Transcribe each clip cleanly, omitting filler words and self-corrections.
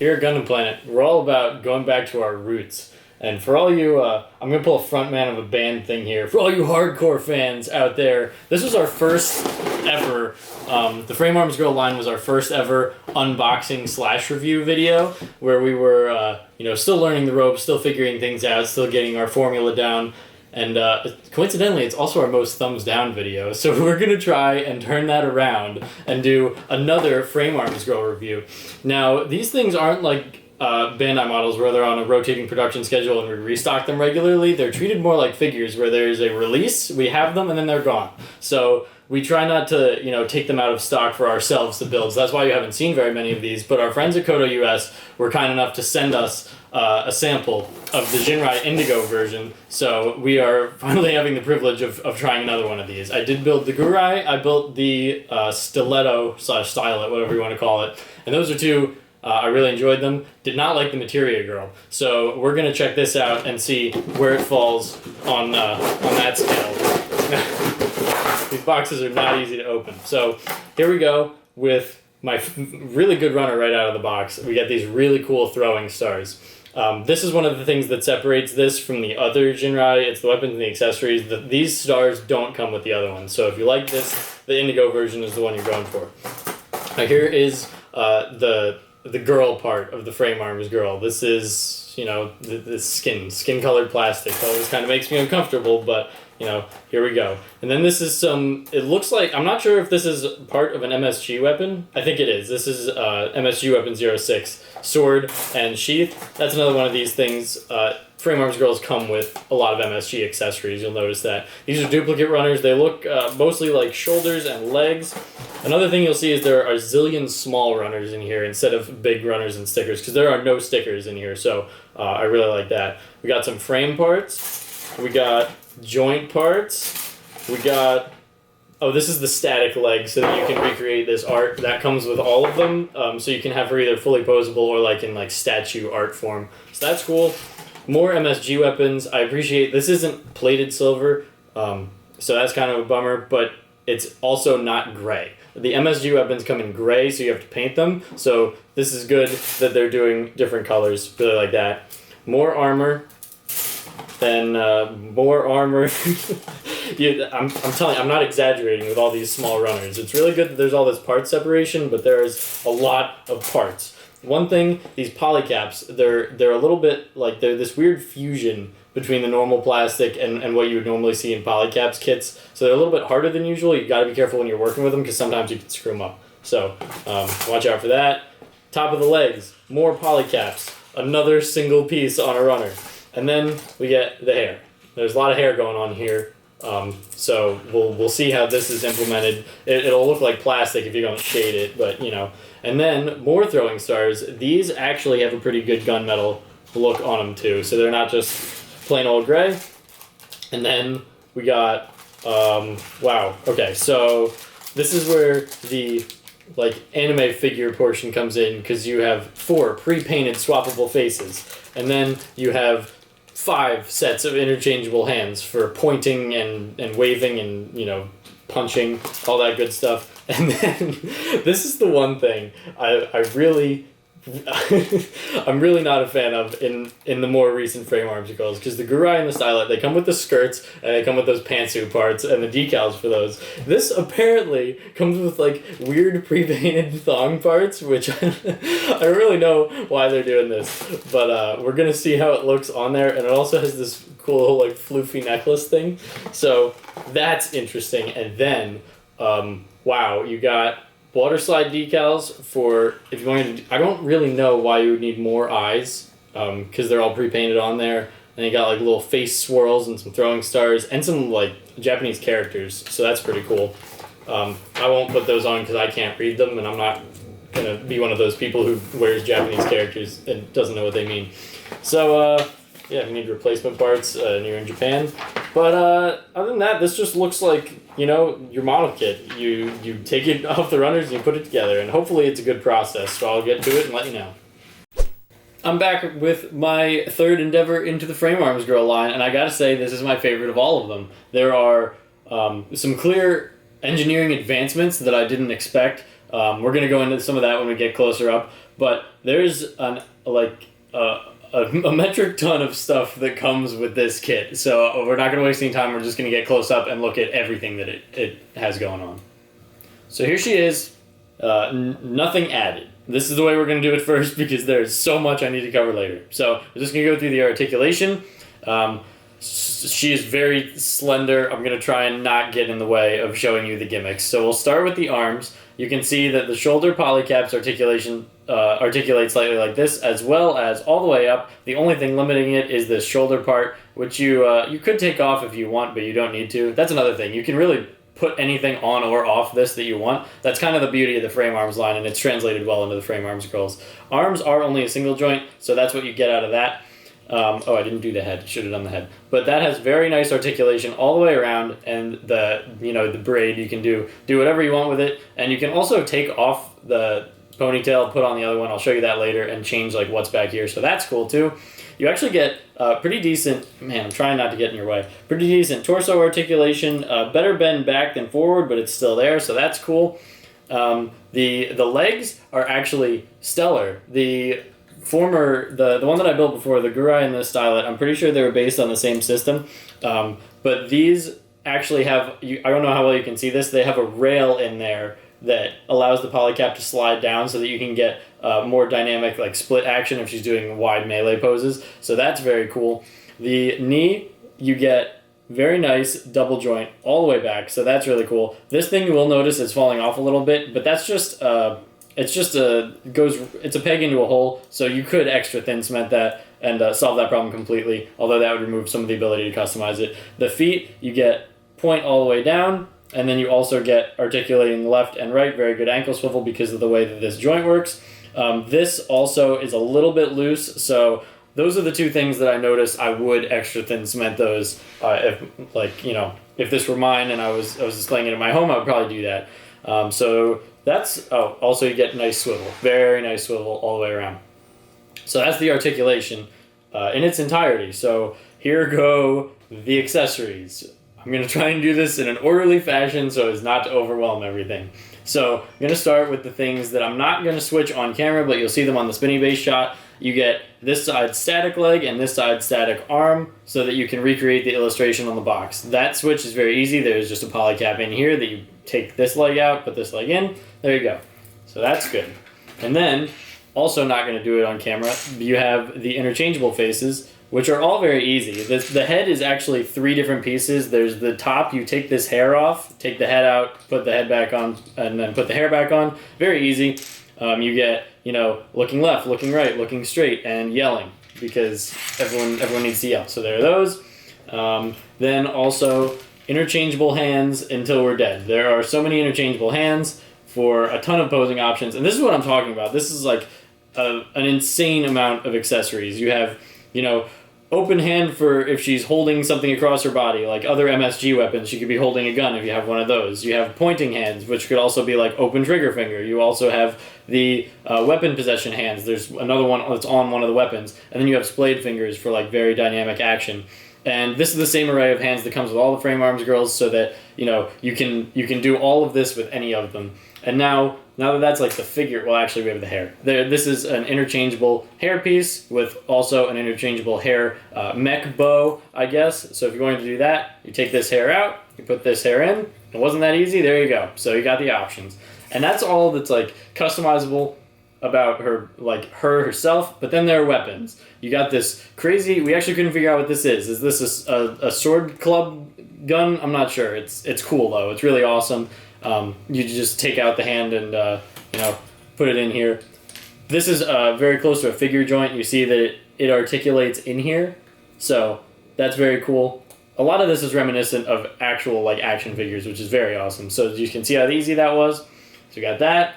Here at Gundam Planet, we're all about going back to our roots. And for all you, I'm going to pull a frontman of a band thing here. For all you hardcore fans out there, this was our first ever, the Frame Arms Girl line was our first ever unboxing / review video, where we were, still learning the ropes, still figuring things out, still getting our formula down. And coincidentally, it's also our most thumbs down video. So we're going to try and turn that around and do another Frame Arms Girl review. Now, these things aren't like Bandai models where they're on a rotating production schedule and we restock them regularly. They're treated more like figures where there's a release, we have them, and then they're gone. So we try not to, take them out of stock for ourselves to build. So that's why you haven't seen very many of these. But our friends at Koto US were kind enough to send us a sample of the Jinrai Indigo version. So we are finally having the privilege of trying another one of these. I did build the Gurai. I built the Stiletto / Stylet, whatever you want to call it. And those are two. I really enjoyed them. Did not like the Materia Girl. So we're going to check this out and see where it falls on that scale. These boxes are not easy to open. So here we go with my really good runner right out of the box. We got these really cool throwing stars. This is one of the things that separates this from the other Jinrai. It's the weapons and the accessories. These stars don't come with the other ones. So if you like this, the Indigo version is the one you're going for. Now here is the girl part of the Frame Arms Girl. This is, the skin-colored plastic. It always kind of makes me uncomfortable, but, here we go. And then this is it looks like, I'm not sure if this is part of an MSG weapon. I think it is. This is MSG Weapon 06, sword and sheath. That's another one of these things. Frame Arms Girls come with a lot of MSG accessories. You'll notice that. These are duplicate runners. They look mostly like shoulders and legs. Another thing you'll see is there are a zillion small runners in here instead of big runners and stickers, because there are no stickers in here, so I really like that. We got some frame parts. We got joint parts. We got... Oh, this is the static leg so that you can recreate this art. That comes with all of them, so you can have her either fully posable or like in like statue art form. So that's cool. More MSG weapons. I appreciate... This isn't plated silver, so that's kind of a bummer, but it's also not gray. The MSG weapons come in gray, so you have to paint them. So this is good that they're doing different colors. Really like that. More armor. Then more armor. I'm telling you, I'm not exaggerating with all these small runners. It's really good that there's all this part separation, but there's a lot of parts. One thing, these polycaps, they're a little bit like they're this weird fusion between the normal plastic and what you would normally see in polycaps kits. So they're a little bit harder than usual. You got to be careful when you're working with them because sometimes you can screw them up. So watch out for that. Top of the legs, more polycaps. Another single piece on a runner. And then we get the hair. There's a lot of hair going on here. So we'll see how this is implemented. It'll look like plastic if you're going to shade it, but And then more throwing stars. These actually have a pretty good gunmetal look on them too. So they're not just plain old gray. And then we got, wow, okay, so this is where the anime figure portion comes in, because you have 4 pre-painted swappable faces, and then you have 5 sets of interchangeable hands for pointing and waving and punching, all that good stuff. And then this is the one thing I really I'm really not a fan of in the more recent Frame Arms Girls, because the Gurai and the Stylet, they come with the skirts and they come with those pantsuit parts and the decals for those. This apparently comes with weird pre-painted thong parts, which I don't really know why they're doing this, but we're gonna see how it looks on there. And it also has this cool little floofy necklace thing, so that's interesting. And then wow, you got water slide decals for if you want to. I don't really know why you would need more eyes, because they're all pre-painted on there. And you got little face swirls and some throwing stars and some Japanese characters. So that's pretty cool. I won't put those on because I can't read them, and I'm not gonna be one of those people who wears Japanese characters and doesn't know what they mean. So yeah, you need replacement parts and you're in Japan. But other than that, this just looks like your model kit. You take it off the runners and you put it together, and hopefully it's a good process. So I'll get to it and let you know. I'm back with my third endeavor into the Frame Arms Girl line, and I gotta say this is my favorite of all of them. There are some clear engineering advancements that I didn't expect. We're going to go into some of that when we get closer up. But there's a metric ton of stuff that comes with this kit. So we're not going to waste any time. We're just going to get close up and look at everything that it has going on. So here she is. Nothing added. This is the way we're going to do it first because there's so much I need to cover later. So we're just going to go through the articulation. She is very slender. I'm going to try and not get in the way of showing you the gimmicks. So we'll start with the arms. You can see that the shoulder polycaps articulation articulates slightly like this, as well as all the way up. The only thing limiting it is this shoulder part, which you could take off if you want, but you don't need to. That's another thing. You can really put anything on or off this that you want. That's kind of the beauty of the frame arms line, and it's translated well into the frame arms girls. Arms are only a single joint, so that's what you get out of that. I didn't do the head. Should have done the head. But that has very nice articulation all the way around, and the braid, you can do whatever you want with it, and you can also take off the ponytail, put on the other one. I'll show you that later, and change like what's back here. So that's cool too. You actually get pretty decent, man, I'm trying not to get in your way, pretty decent torso articulation, better bend back than forward, but it's still there, so that's cool. The legs are actually stellar. The one that I built before, the Gurai and the Stylet, I'm pretty sure they were based on the same system, but these actually have, I don't know how well you can see this, they have a rail in there that allows the polycap to slide down so that you can get more dynamic like split action if she's doing wide melee poses. So that's very cool. The knee, you get very nice double joint all the way back, so that's really cool. This thing you will notice is falling off a little bit, but that's just it's a peg into a hole, so you could extra thin cement that and solve that problem completely, although that would remove some of the ability to customize it. The feet, you get point all the way down, and then you also get articulating left and right, very good ankle swivel because of the way that this joint works. This also is a little bit loose, so those are the two things that I noticed I would extra thin cement those. If this were mine and I was displaying it in my home, I would probably do that. So that's, also you get nice swivel, very nice swivel all the way around. So that's the articulation in its entirety. So here go the accessories. I'm going to try and do this in an orderly fashion so as not to overwhelm everything. So I'm going to start with the things that I'm not going to switch on camera, but you'll see them on the spinny base shot. You get this side static leg and this side static arm so that you can recreate the illustration on the box. That switch is very easy. There's just a polycap in here that you take this leg out, put this leg in. There you go. So that's good. And then, also not going to do it on camera, you have the interchangeable faces, which are all very easy. The head is actually 3 different pieces. There's the top, you take this hair off, take the head out, put the head back on, and then put the hair back on. Very easy. You get, looking left, looking right, looking straight, and yelling, because everyone needs to yell. So there are those. Then also, interchangeable hands until we're dead. There are so many interchangeable hands for a ton of posing options, and this is what I'm talking about. This is like an insane amount of accessories. You have, open hand for if she's holding something across her body, like other MSG weapons. She could be holding a gun if you have one of those. You have pointing hands, which could also be like open trigger finger. You also have the weapon possession hands. There's another one that's on one of the weapons. And then you have splayed fingers for like very dynamic action. And this is the same array of hands that comes with all the frame arms girls, so that you can do all of this with any of them. And now that that's like the figure, well, actually we have the hair. This is an interchangeable hair piece with also an interchangeable hair mech bow, I guess. So if you're going to do that, you take this hair out, you put this hair in. It wasn't that easy. There you go. So you got the options, and that's all that's like customizable about her, like herself. But then there are weapons. You got this crazy. We actually couldn't figure out what this is. Is this a sword club gun? I'm not sure. It's cool though. It's really awesome. You just take out the hand and put it in here. This is very close to a figure joint. You see that it articulates in here, so that's very cool. A lot of this is reminiscent of actual like action figures, which is very awesome. So you can see how easy that was. So you got that,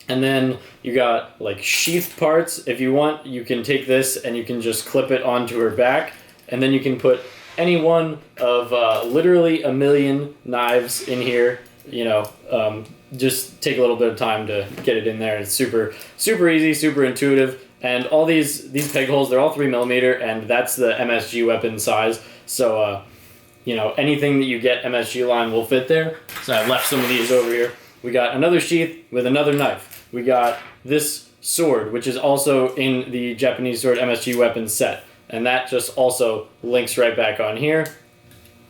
and then you got like sheath parts. If you want, you can take this and you can just clip it onto her back, and then you can put any one of literally a million knives in here. Just take a little bit of time to get it in there. It's super, super easy, super intuitive. And all these peg holes, they're all 3mm, and that's the MSG weapon size. So, anything that you get MSG line will fit there. So I left some of these over here. We got another sheath with another knife. We got this sword, which is also in the Japanese Sword MSG weapons set. And that just also links right back on here.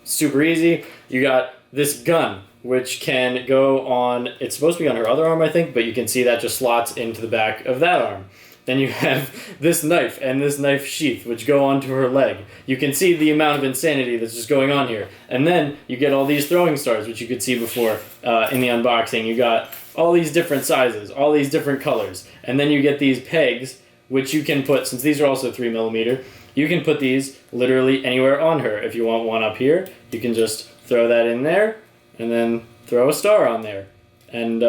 Super easy. You got this gun, which can go on, it's supposed to be on her other arm, I think, but you can see that just slots into the back of that arm. Then you have this knife and this knife sheath, which go onto her leg. You can see the amount of insanity that's just going on here. And then you get all these throwing stars, which you could see before in the unboxing. You got all these different sizes, all these different colors. And then you get these pegs, which you can put, since these are also 3mm, you can put these literally anywhere on her. If you want one up here, you can just throw that in there and then throw a star on there. And,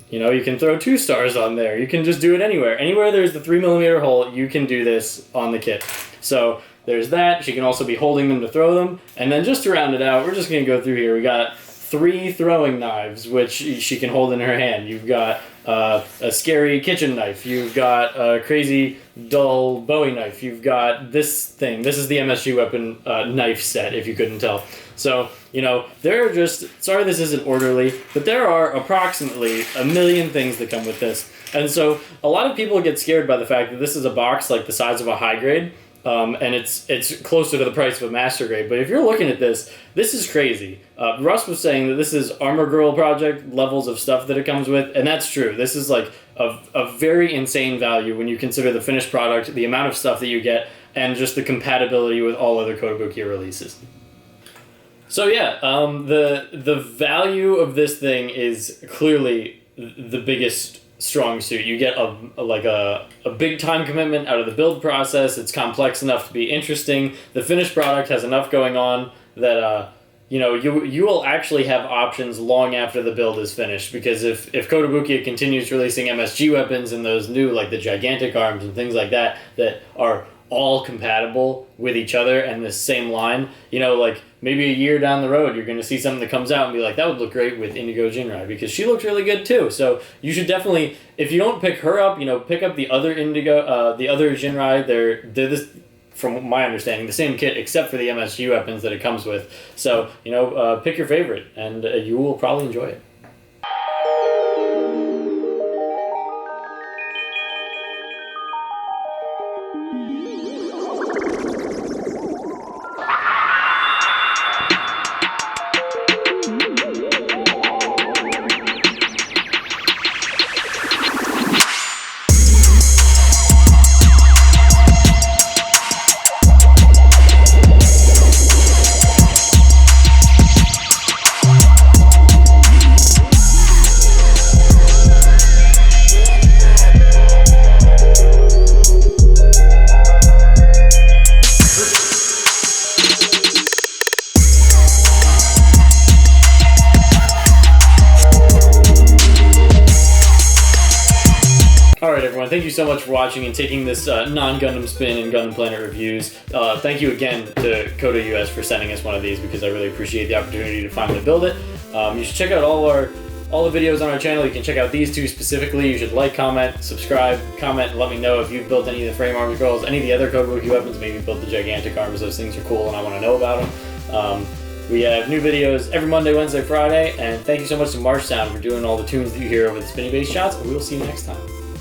you know, you can throw 2 stars on there. You can just do it anywhere. Anywhere there's the 3mm hole, you can do this on the kit. So there's that. She can also be holding them to throw them. And then just to round it out, we're just going to go through here. We got 3 throwing knives, which she can hold in her hand. You've got a scary kitchen knife. You've got a crazy dull Bowie knife. You've got this thing. This is the MSG weapon knife set, if you couldn't tell. So, you know, there are just, sorry this isn't orderly, but there are approximately a million things that come with this. And so a lot of people get scared by the fact that this is a box like the size of a high grade, and it's closer to the price of a master grade. But if you're looking at this is crazy. Russ was saying that this is Armor Girl Project levels of stuff that it comes with, and that's true. This is like a very insane value when you consider the finished product, the amount of stuff that you get, and just the compatibility with all other Kotobukiya releases. So yeah, the value of this thing is clearly the biggest strong suit. You get a big time commitment out of the build process. It's complex enough to be interesting. The finished product has enough going on that you know, you will actually have options long after the build is finished, because if Kotobukiya continues releasing MSG weapons and those new, like the gigantic arms and things like that are all compatible with each other and the same line, you know, like maybe a year down the road you're going to see something that comes out and be like, that would look great with Indigo Jinrai, because she looked really good too. So you should definitely, if you don't pick her up, you know, pick up the other Indigo, the other Jinrai. They're this, from my understanding, the same kit except for the MSG weapons that it comes with. So, you know, pick your favorite and you will probably enjoy it. Alright everyone, thank you so much for watching and taking this non-Gundam spin and Gundam Planet reviews. Thank you again to Koto US for sending us one of these, because I really appreciate the opportunity to finally build it. You should check out all the videos on our channel. You can check out these 2 specifically. You should like, comment, subscribe, comment, and let me know if you've built any of the frame armor girls, any of the other Kotobukiya weapons. Maybe you built the gigantic arms. Those things are cool and I want to know about them. We have new videos every Monday, Wednesday, Friday, and thank you so much to Marsh Sound for doing all the tunes that you hear over the spinny bass shots, and we will see you next time.